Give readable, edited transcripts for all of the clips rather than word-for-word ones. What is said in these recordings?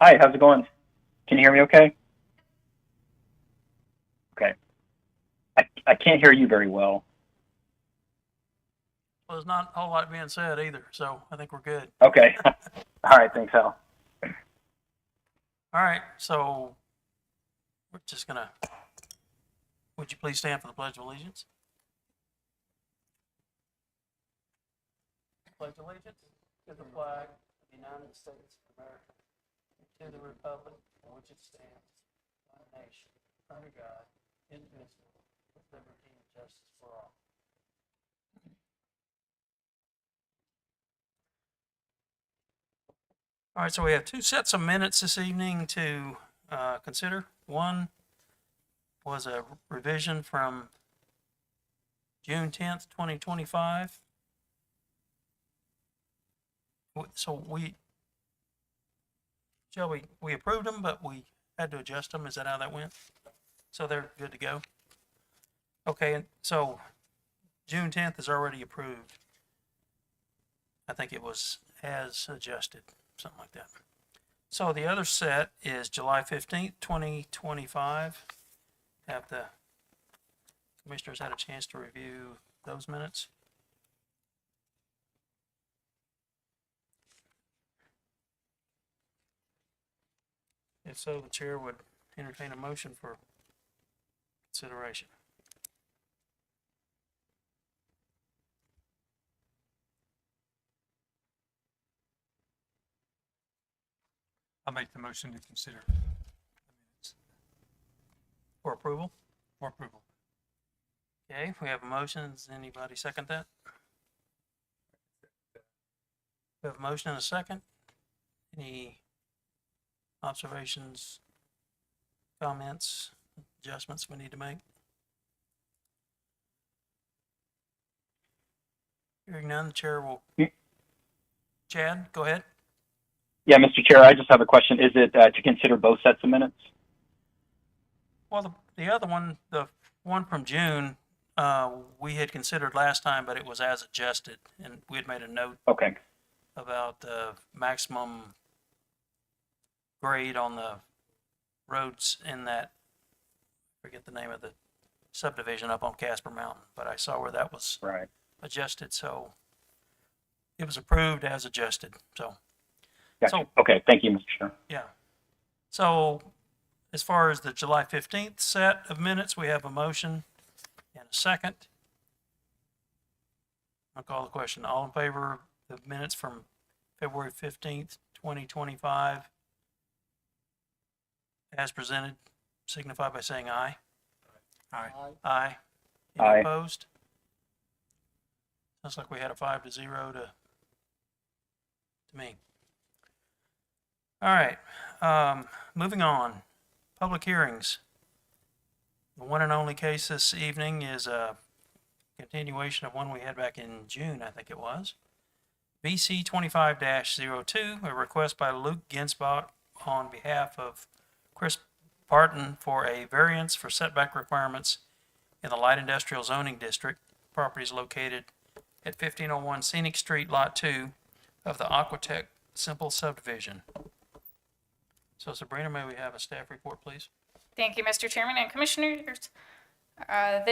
Hi, how's it going? Can you hear me okay? Okay. I can't hear you very well. Well, there's not a whole lot being said either, so I think we're good. Okay. All right, thanks, Hal. All right, so we're just gonna, would you please stand for the Pledge of Allegiance? Pledge allegiance to the flag of the United States of America and to the republic for which it stands, one nation, under God, indivisible, with liberty and justice for all. All right, so we have two sets of minutes this evening to consider. One was a revision from June 10th, 2025. So we approved them, but we had to adjust them. Is that how that went? So they're good to go? Okay, and so June 10th is already approved. I think it was as adjusted, something like that. So the other set is July 15th, 2025. Have the commissioners had a chance to review those minutes? If so, the chair would entertain a motion for consideration. I'll make the motion to consider For approval? for approval. Okay, we have a motion. Does anybody second that? We have a motion and a second. Any observations, comments, adjustments we need to make? Hearing none, the chair will. Chad, go ahead. Yeah, Mr. Chair, I just have a question. Is it to consider both sets of minutes? Well, the other one, the one from June, we had considered last time, but it was as adjusted, and we had made a note Okay. about the maximum grade on the roads in that, I forget the name of the subdivision up on Casper Mountain, but I saw where that was Right. adjusted, so it was approved as adjusted, so. Gotcha. So- Okay, thank you, Mr. Chair. Yeah. So as far as the July 15th set of minutes, we have a motion and a second. I'll call the question. All in favor of the minutes from February 15th, 2025 as presented, signify by saying aye. Aye. Aye. Any Aye. opposed? Sounds like we had a 5-0 to me. All right, moving on. Public hearings. The one and only case this evening is a continuation of one we had back in June, I think it was. BC 25-02, a request by Luke Ginsbach on behalf of Chris Barton for a variance for setback requirements in the light industrial zoning district. Property is located at 1501 Scenic Street, Lot 2 of the Aquatech Simple Subdivision. So Sabrina, may we have a staff report, please? Thank you, Mr. Chairman and Commissioners. Thank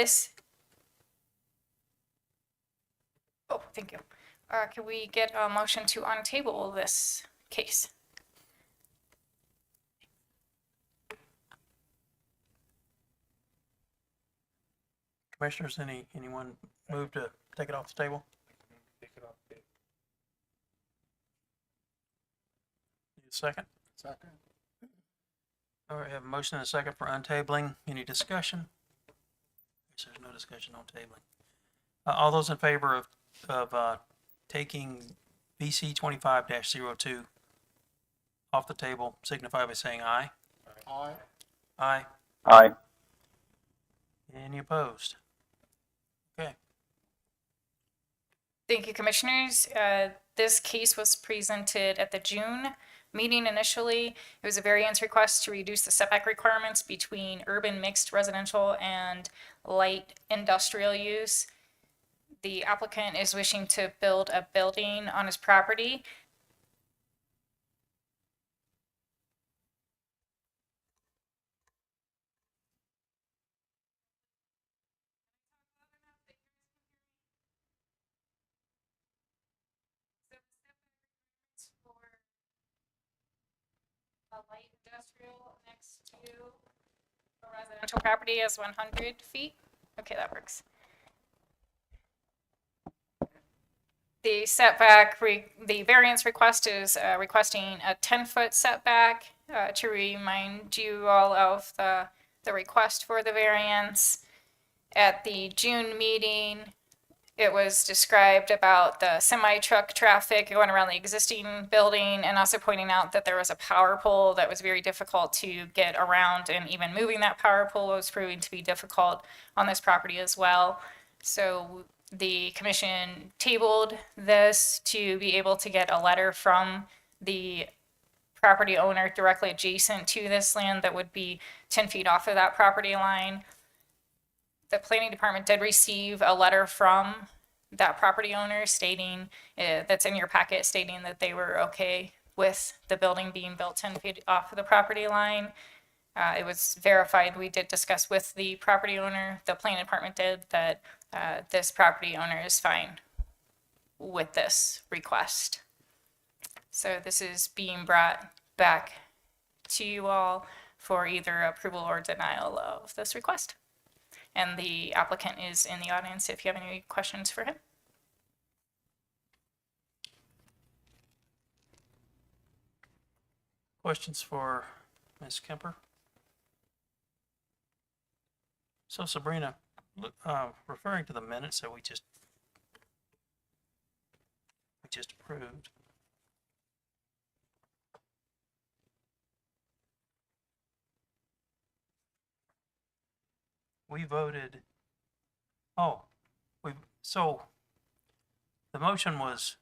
you. Can we get a motion to untable this case? Commissioners, anyone move to take it off the table? Take it off the table. Need a second? Second. All right, have a motion and a second for untabling. Any discussion? Guess there's no discussion on tabling. All those in favor of taking BC 25-02 off the table signify by saying aye. Aye. Aye. Aye. Any opposed? Okay. Thank you, Commissioners. This case was presented at the June meeting initially. It was a variance request to reduce the setback requirements between urban mixed residential and light industrial use. The applicant is wishing to build a building on his property. light industrial next to a residential property is 100 feet. Okay, that works. The setback, the variance request is requesting a 10-foot setback. To remind you all of the request for the variance, at the June meeting, it was described about the semi-truck traffic going around the existing building, and also pointing out that there was a power pole that was very difficult to get around, and even moving that power pole was proving to be difficult on this property as well. So the commission tabled this to be able to get a letter from the property owner directly adjacent to this land that would be 10 feet off of that property line. The planning department did receive a letter from that property owner stating, that's in your packet, stating that they were okay with the building being built 10 feet off of the property line. It was verified. We did discuss with the property owner, the planning department did, that this property owner is fine with this request. So this is being brought back to you all for either approval or denial of this request. And the applicant is in the audience if you have any questions for him. Questions for Ms. Kemper? So Sabrina, referring to the minutes that we just approved. We voted, so the motion was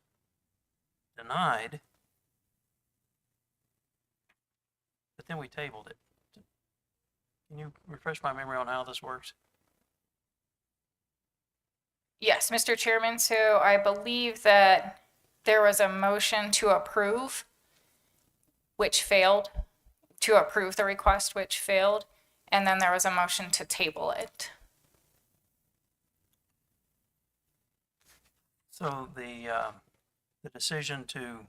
denied, but then we tabled it. Can you refresh my memory on how this works? Yes, Mr. Chairman, so I believe that there was a motion to approve, which failed, to approve the request, which failed, and then there was a motion to table it. So the decision to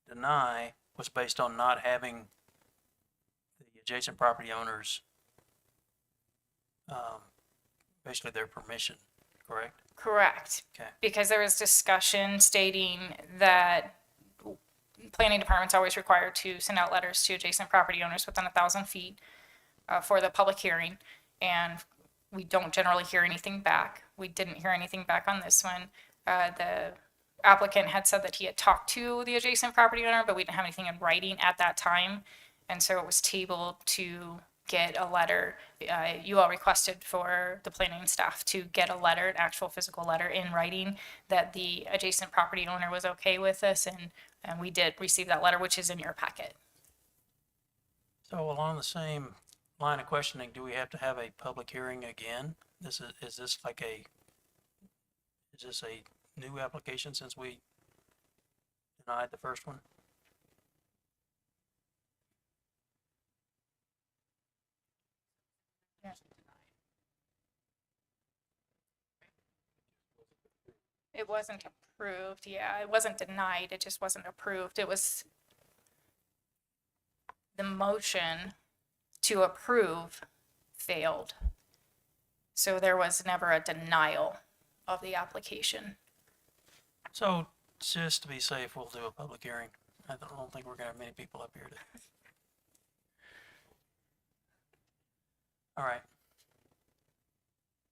deny was based on not having the adjacent property owners, basically their permission, correct? Correct. Okay. Because there was discussion stating that planning department's always required to send out letters to adjacent property owners within 1,000 feet for the public hearing, and we don't generally hear anything back. We didn't hear anything back on this one. The applicant had said that he had talked to the adjacent property owner, but we didn't have anything in writing at that time, and so it was tabled to get a letter. You all requested for the planning staff to get a letter, an actual physical letter in writing, that the adjacent property owner was okay with this, and we did receive that letter, which is in your packet. So along the same line of questioning, do we have to have a public hearing again? Is this a new application since we denied the first one? It wasn't approved. Yeah, it wasn't denied. It just wasn't approved. It was the motion to approve failed. So there was never a denial of the application. So just to be safe, we'll do a public hearing. I don't think we're gonna have many people up here to. All right.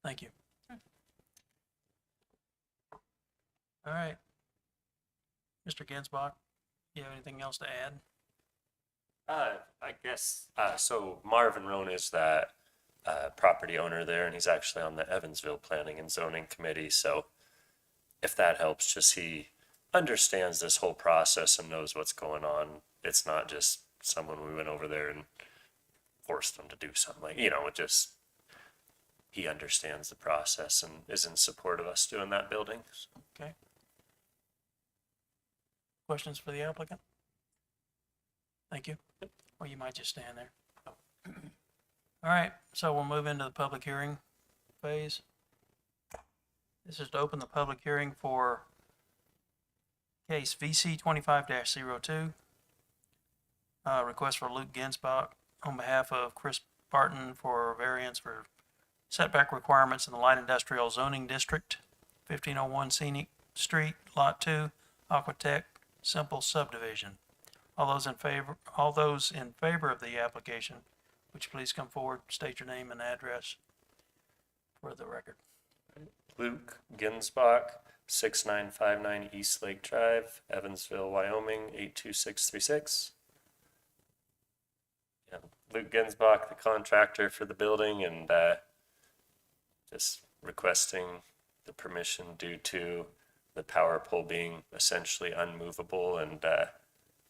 Thank you. All right. Mr. Ginsbach, you have anything else to add? I guess, so Marvin Rohn is that property owner there, and he's actually on the Evansville Planning and Zoning Committee. So if that helps, just he understands this whole process and knows what's going on. It's not just someone we went over there and forced them to do something. Like, it just, he understands the process and is in support of us doing that building. Okay. Questions for the applicant? Thank you. Or you might just stand there. All right, so we'll move into the public hearing phase. This is to open the public hearing for case VC 25-02. request for Luke Ginsbach on behalf of Chris Barton for variance for setback requirements in the light industrial zoning district, 1501 Scenic Street, Lot 2, Aquatech, simple subdivision. All those in favor of the application, would you please come forward, state your name and address for the record. Luke Ginsbach, 6959 East Lake Drive, Evansville, Wyoming, 82636. Yeah, Luke Ginsbach, the contractor for the building, and just requesting the permission due to the power pole being essentially unmovable and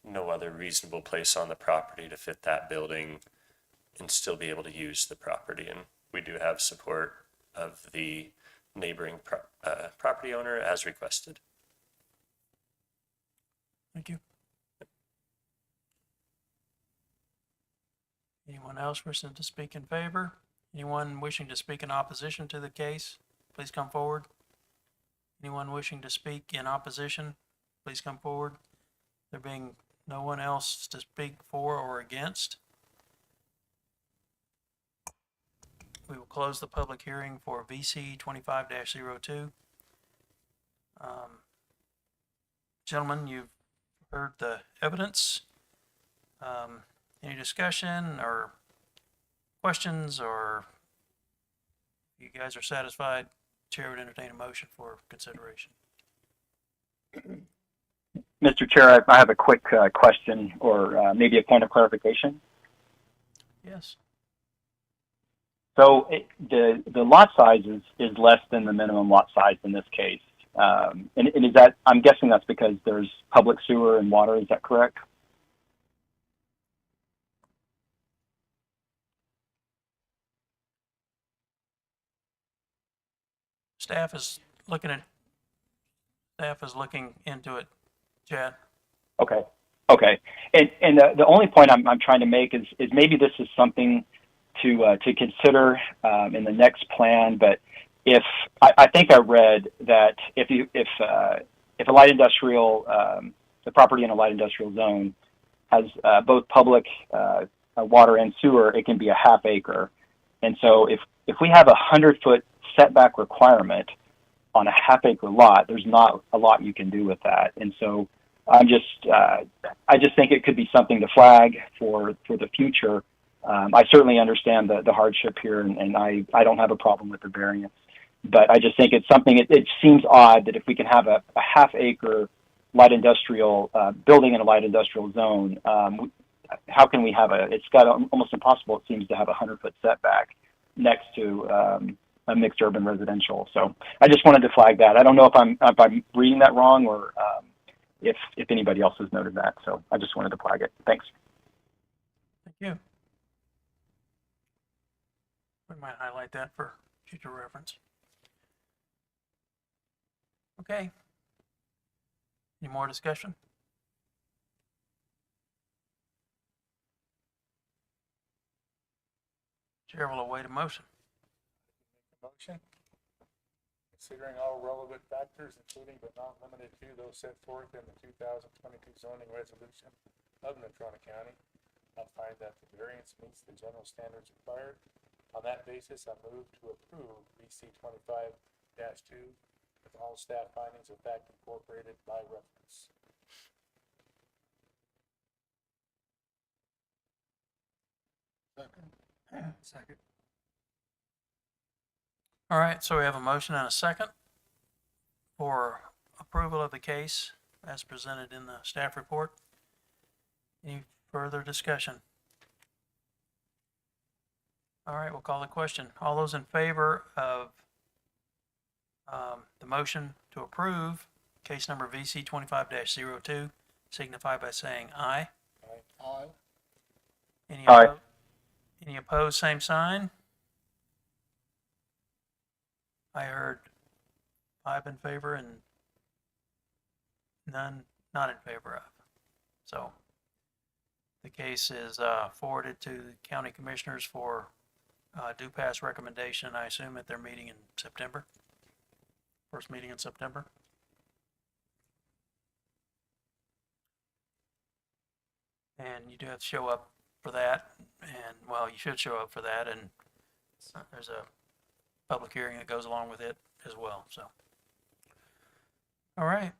no other reasonable place on the property to fit that building and still be able to use the property. And we do have support of the neighboring property owner as requested. Thank you. Anyone else wishing to speak in favor? Anyone wishing to speak in opposition to the case, please come forward. Anyone wishing to speak in opposition, please come forward. There being no one else to speak for or against, we will close the public hearing for VC 25-02. Gentlemen, you've heard the evidence. Any discussion or questions, or you guys are satisfied? Chair would entertain a motion for consideration. Mr. Chair, I have a quick question or maybe a point of clarification. Yes. So the lot size is less than the minimum lot size in this case. And is that, I'm guessing that's because there's public sewer and water, is that correct? Staff is looking into it, Chad. Okay. Okay. And the only point I'm trying to make is maybe this is something to consider in the next plan. But if I think I read that if a light industrial the property in a light industrial zone has both public water and sewer, it can be a half acre. And so if we have 100-foot setback requirement on a half acre lot, there's not a lot you can do with that. And so I just think it could be something to flag for the future. I certainly understand the hardship here, and I don't have a problem with the variance. But I just think it's something, it seems odd that if we can have a half acre light industrial building in a light industrial zone, how can we have it's got almost impossible, it seems, to have a 100-foot setback next to a mixed urban residential. So I just wanted to flag that. I don't know if I'm reading that wrong, or if anybody else has noted that. So I just wanted to flag it. Thanks. Thank you. We might highlight that for future reference. Okay. Any more discussion? Chair will await a motion. Motion. Considering all relevant factors, including but not limited to those set forth in the 2022 zoning resolution of Natrona County, I find that the variance meets the general standards required. On that basis, I move to approve VC 25-2 with all staff findings of fact incorporated by reference. Second. All right, so we have a motion and a second for approval of the case as presented in the staff report. Any further discussion? All right, we'll call the question. All those in favor of the motion to approve case number VC 25-02 signify by saying aye. Aye. Aye. Any opposed, same sign. I heard 5 in favor and none not in favor of. So the case is forwarded to the county commissioners for due pass recommendation, I assume, at their meeting in September. First meeting in September. And you do have to show up for that, and, well, you should show up for that, and there's a public hearing that goes along with it as well, so. All right.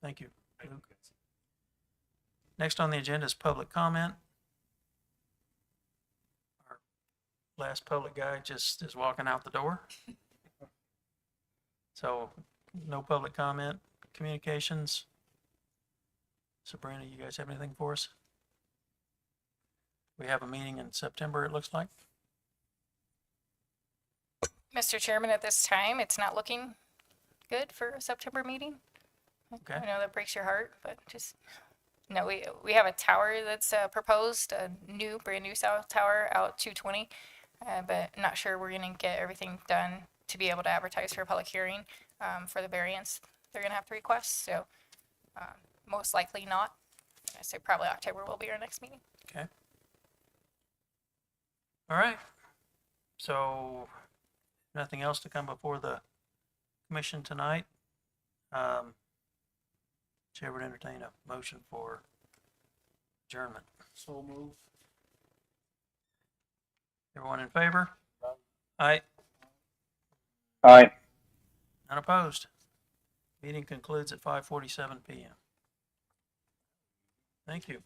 Thank you, Luke. Next on the agenda is public comment. Our last public guy just is walking out the door. So, no public comment, communications. Sabrina, you guys have anything for us? We have a meeting in September, it looks like. Mr. Chairman, at this time, it's not looking good for a September meeting. Okay. I know that breaks your heart, but just, no, we have a tower that's proposed, a brand new south tower out 220, but not sure we're gonna get everything done to be able to advertise for a public hearing for the variance they're gonna have to request, so most likely not. I say probably October will be our next meeting. Okay. All right. So, nothing else to come before the commission tonight. Chair would entertain a motion for adjournment. So move. Everyone in favor? Aye. Aye. None opposed. Meeting concludes at 5:47 PM. Thank you.